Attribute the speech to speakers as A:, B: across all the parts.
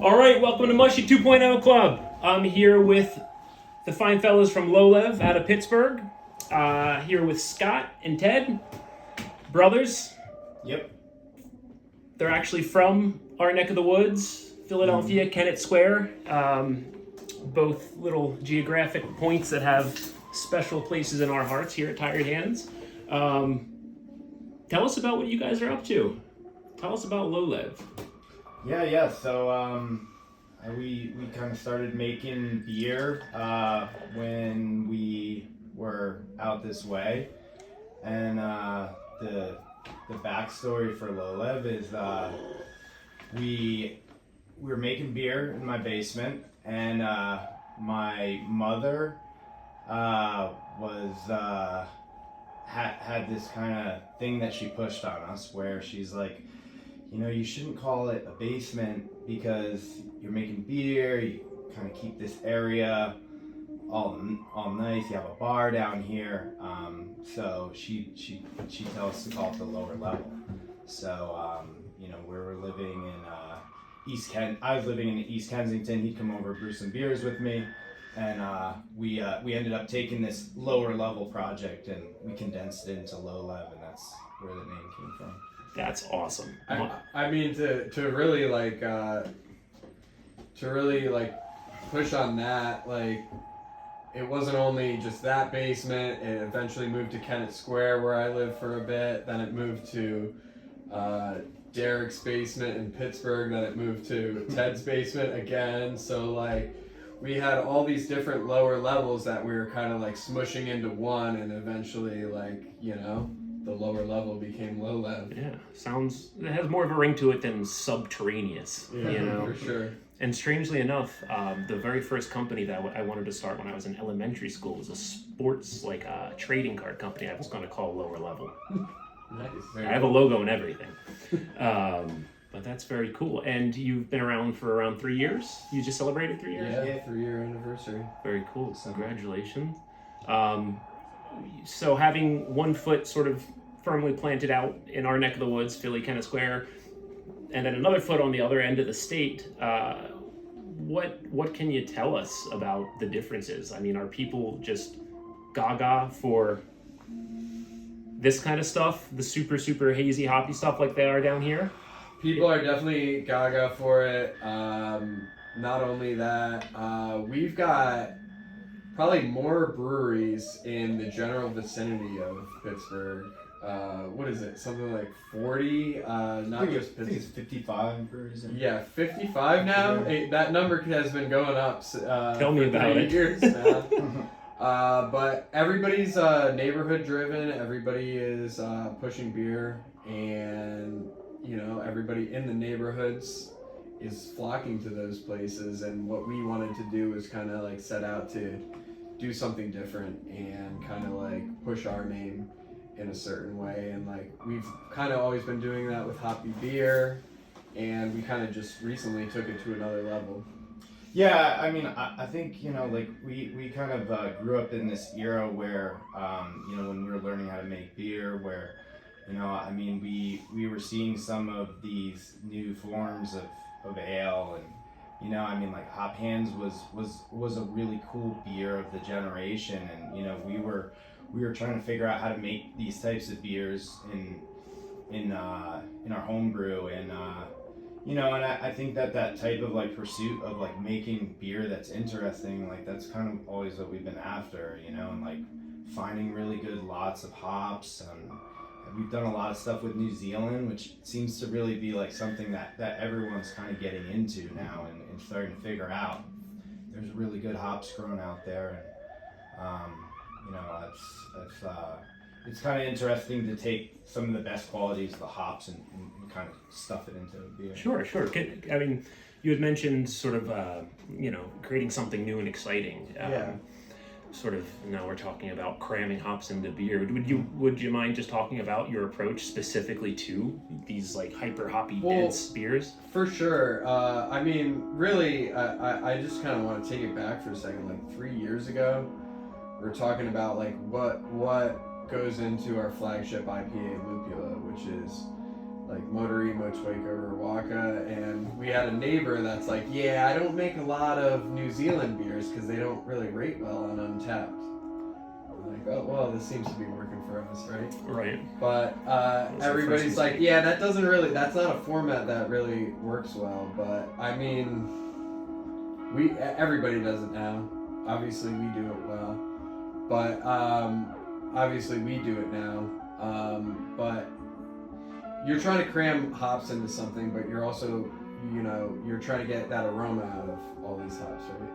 A: All right, welcome to Mushy 2.0 Club. I'm here with the fine fellas from Lolev out of Pittsburgh. Here with Scott and Ted, brothers.
B: Yep.
A: They're actually from our neck of the woods, Philadelphia, Kennett Square. Both little geographic points that have special places in our hearts here at Tired Hands. Tell us about what you guys are up to. Tell us about Lolev.
B: Yeah. So we kind of started making beer when we were out this way, and the backstory for Lolev is we were making beer in my basement, and my mother had this kind of thing that she pushed on us, where she's like, you shouldn't call it a basement because you're making beer. You kind of keep this area all nice. You have a bar down here. So she tells us to call it the lower level. So we were living in East Kent. I was living in East Kensington. He'd come over, brew some beers with me, and we ended up taking this lower level project and we condensed it into Lolev, and that's where the name came from.
A: That's awesome.
C: I mean, to really push on that, like, it wasn't only just that basement. It eventually moved to Kennett Square, where I lived for a bit. Then it moved to Derek's basement in Pittsburgh. Then it moved to Ted's basement again. So like, we had all these different lower levels that we were kind of like smushing into one, and eventually, the lower level became Lolev.
A: Yeah, it has more of a ring to it than subterraneous,
C: For sure.
A: And strangely enough, the very first company that I wanted to start when I was in elementary school was a sports, trading card company I was going to call Lower Level.
C: Nice.
A: I have a logo and everything. But that's very cool. And you've been around for around 3 years? You just celebrated 3 years?
C: Yeah, 3-year anniversary.
A: Very cool. Congratulations. So having one foot sort of firmly planted out in our neck of the woods, Philly, Kennett Square, and then another foot on the other end of the state, what can you tell us about the differences? I mean, are people just gaga for this kind of stuff, the super, super hazy, hoppy stuff like they are down here?
C: People are definitely gaga for it. Not only that, we've got probably more breweries in the general vicinity of Pittsburgh. What is it? Something like 40?
B: I think it's 55 breweries.
C: Yeah, 55 now. That number has been going up.
A: Tell me about it.
C: Years now. But everybody's neighborhood driven. Everybody is pushing beer, and everybody in the neighborhoods is flocking to those places. And what we wanted to do was kind of like set out to do something different and kind of like push our name in a certain way. And like, we've kind of always been doing that with hoppy beer, and we kind of just recently took it to another level.
B: Yeah, I mean, I think, we kind of grew up in this era where, when we were learning how to make beer, where, we were seeing some of these new forms of ale, and, Hop Hands was a really cool beer of the generation, and, we were trying to figure out how to make these types of beers in our home brew, and and I think that type of pursuit of making beer that's interesting, that's kind of always what we've been after, and finding really good lots of hops. We've done a lot of stuff with New Zealand, which seems to really be something that everyone's kind of getting into now and starting to figure out. There's really good hops grown out there, and it's kind of interesting to take some of the best qualities of the hops and kind of stuff it into a beer.
A: Sure. I mean, you had mentioned sort of, creating something new and exciting.
C: Yeah.
A: Sort of, now we're talking about cramming hops into beer. Would you mind just talking about your approach specifically to these hyper hoppy dense beers?
C: For sure. I mean, really, I just kind of want to take it back for a second. 3 years ago, we were talking about what goes into our flagship IPA Lupula, which is like Moteri, Motueka, or Waka, and we had a neighbor that's like, yeah, I don't make a lot of New Zealand beers because they don't really rate well on Untapped. I'm like, oh well, this seems to be working for us, right?
A: Right.
C: But everybody's like, yeah, that's not a format that really works well. But I mean, everybody does it now. Obviously, we do it well. But obviously, we do it now. But you're trying to cram hops into something, but you're also, you're trying to get that aroma out of all these hops, right?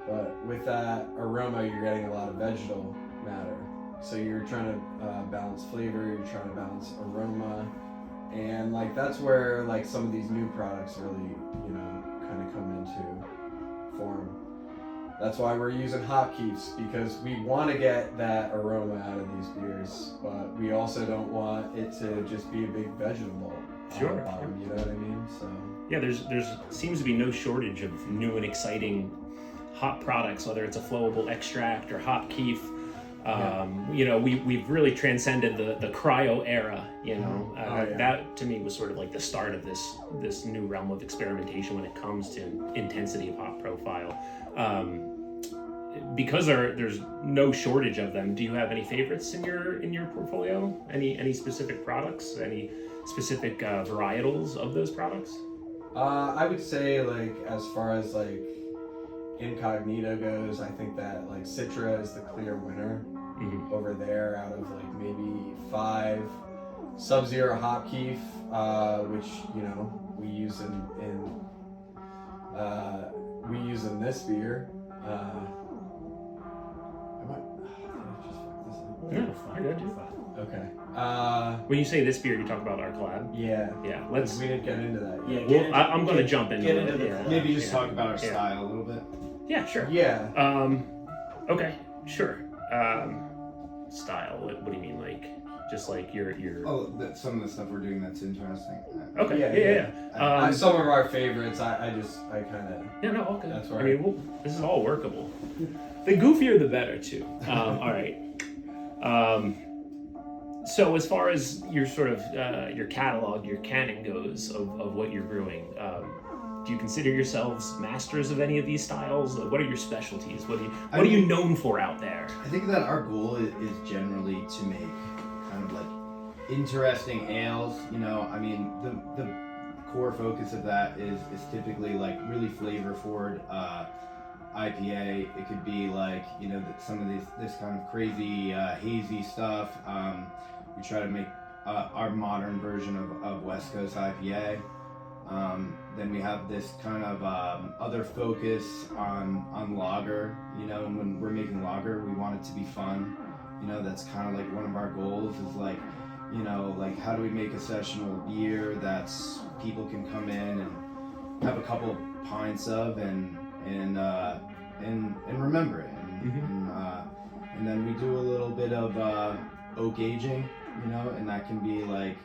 C: But with that aroma, you're getting a lot of vegetal matter. So you're trying to balance flavor, you're trying to balance aroma, and like that's where like some of these new products really, kind of come into form. That's why we're using hop keefs, because we want to get that aroma out of these beers, but we also don't want it to just be a big vegetable.
A: Sure.
C: You know what I mean? So
A: yeah, there's seems to be no shortage of new and exciting hop products, whether it's a flowable extract or hop keef. We've really transcended the cryo era. That to me was sort of like the start of this new realm of experimentation when it comes to intensity of hop profile. Because there's no shortage of them, do you have any favorites in your portfolio? Any specific products? Any specific varietals of those products?
C: I would say, like, as far as like Incognito goes, I think that like Citra is the clear winner over there out of like maybe 5. Sub-Zero hop keef, which we use in this beer. Okay.
A: When you say this beer, you talk about our collab.
C: Yeah.
A: Yeah.
C: We didn't get into that.
B: Yeah.
A: I'm going to jump into
B: it. Maybe just talk about our style a little bit.
A: Yeah. Sure.
C: Yeah.
A: Okay. Sure. Style. What do you mean? Like, just like your.
B: Some of the stuff we're doing that's interesting.
A: Okay. Yeah.
C: Some of our favorites. I kind of.
A: Yeah. No. Okay.
C: That's where.
A: I mean, this is all workable. The goofier, the better, too. All right. So as far as your sort of your catalog, your canon goes of what you're brewing, do you consider yourselves masters of any of these styles? What are your specialties? What are you known for out there?
B: I think that our goal is generally to make kind of like interesting ales. I mean, the core focus of that is typically like really flavor forward IPA. It could be like some of this kind of crazy hazy stuff. We try to make our modern version of West Coast IPA. Then we have this kind of other focus on lager. And when we're making lager, we want it to be fun. That's kind of like one of our goals is like, like how do we make a sessionable beer that's people can come in and have a couple pints of and remember it. And then we do a little bit of oak aging, and that can be like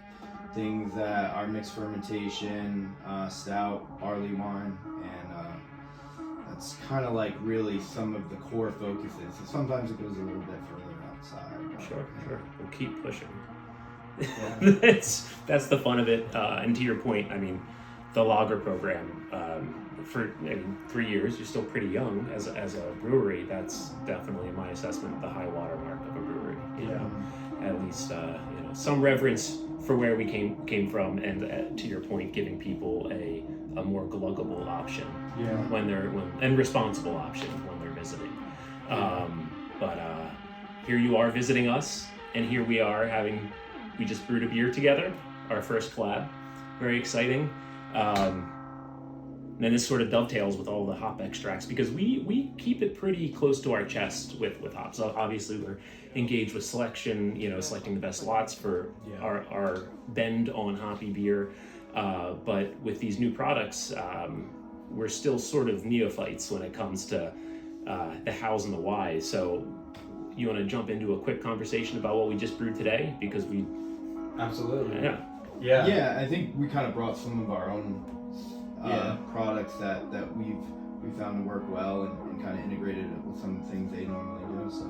B: things that are mixed fermentation, stout, barley wine, and that's kind of like really some of the core focuses. So sometimes it goes a little bit further outside.
A: Sure. We'll keep pushing.
B: Yeah.
A: That's the fun of it. And to your point, I mean, the lager program, for 3 years, you're still pretty young as a brewery. That's definitely, in my assessment, the high watermark of a brewery. At least some reverence for where we came from, and to your point, giving people a more gluggable option and responsible option when they're visiting. But here you are visiting us, and here we are we just brewed a beer together, our first collab. Very exciting. And then this sort of dovetails with all the hop extracts, because we keep it pretty close to our chest with hops. So obviously, we're engaged with selection, selecting the best lots for our bend on hoppy beer. But with these new products, we're still sort of neophytes when it comes to the hows and the whys. So you want to jump into a quick conversation about what we just brewed today? Because we...
C: Absolutely.
B: Yeah, I think we kind of brought some of our own products that we found to work well and kind of integrated it with some things they normally do. So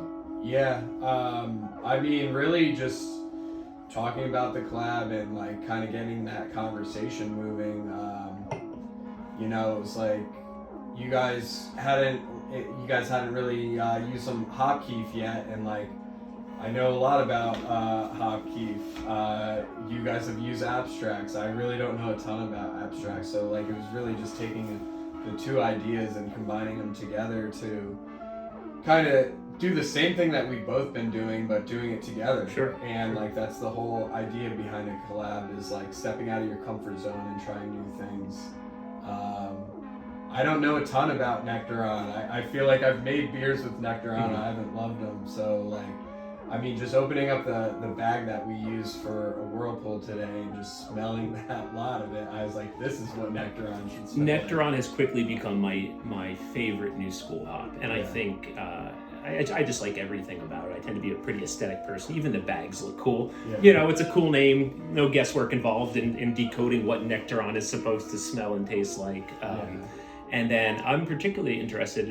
C: I mean, really just talking about the collab and like kind of getting that conversation moving. You know, it was like you guys hadn't really used some hop keef yet, and like I know a lot about hop keef. You guys have used abstracts. I really don't know a ton about abstracts, so like it was really just taking the two ideas and combining them together to kind of do the same thing that we've both been doing, but doing it together.
A: Sure.
C: And like that's the whole idea behind a collab, is like stepping out of your comfort zone and trying new things. I don't know a ton about Nectaron. I feel like I've made beers with Nectaron. I haven't loved them. So like, I mean, just opening up the bag that we used for a Whirlpool today and just smelling that lot of it, I was like, this is what Nectaron should smell
A: Nectaron has quickly become my favorite new school hop, and I think I just like everything about it. I tend to be a pretty aesthetic person. Even the bags look cool.
C: Yeah.
A: You know, it's a cool name. No guesswork involved in decoding what Nectaron is supposed to smell and taste like. And then I'm particularly interested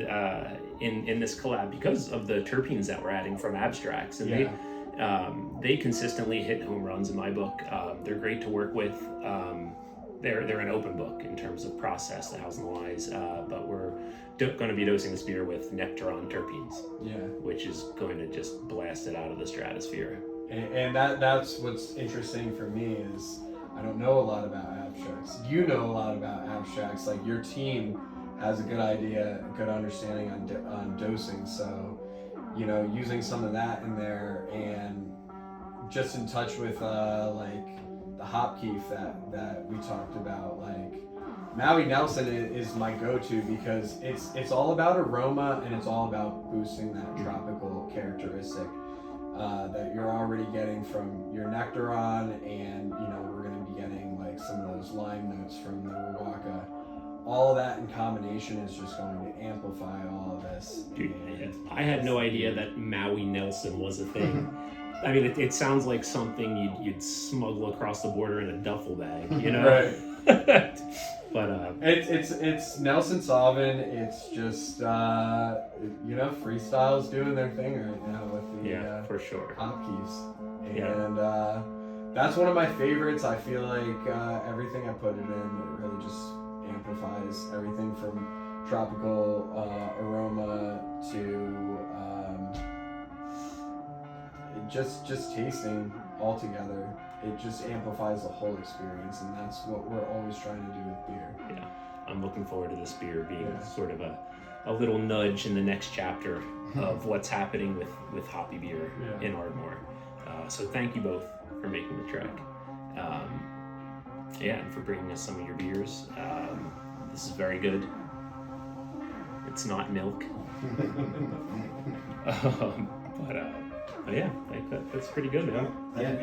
A: in this collab because of the terpenes that we're adding from abstracts, and they consistently hit home runs in my book. They're great to work with. They're an open book in terms of process, the hows and the whys, but we're going to be dosing this beer with Nectaron terpenes, which is going to just blast it out of the stratosphere.
C: And that's what's interesting for me is I don't know a lot about abstracts. You know a lot about abstracts. Like your team has a good idea, a good understanding on dosing. So, you know, using some of that in there and just in touch with like the hop keef that we talked about. Like Maui Nelson is my go-to because it's all about aroma and it's all about boosting that tropical characteristic that you're already getting from your Nectaron, and you know we're going to be getting like some of those lime notes from the Ruwaka. All of that in combination is just going to amplify all of this.
A: Dude, I had no idea that Maui Nelson was a thing. I mean, it sounds like something you'd smuggle across the border in a duffel bag, you know?
C: Right.
A: But
C: it's Nelson Salvin. It's just you know, freestyle's doing their thing right now with the
A: for sure
C: hop keefs, and that's one of my favorites. I feel like everything I put it in, it really just amplifies everything from tropical aroma to just tasting all together. It just amplifies the whole experience, and that's what we're always trying to do with beer.
A: Yeah, I'm looking forward to this beer being sort of a little nudge in the next chapter of what's happening with hoppy beer in Ardmore. So thank you both for making the trek. And for bringing us some of your beers. This is very good. It's not milk. But yeah, that's pretty good, man.
B: Yeah.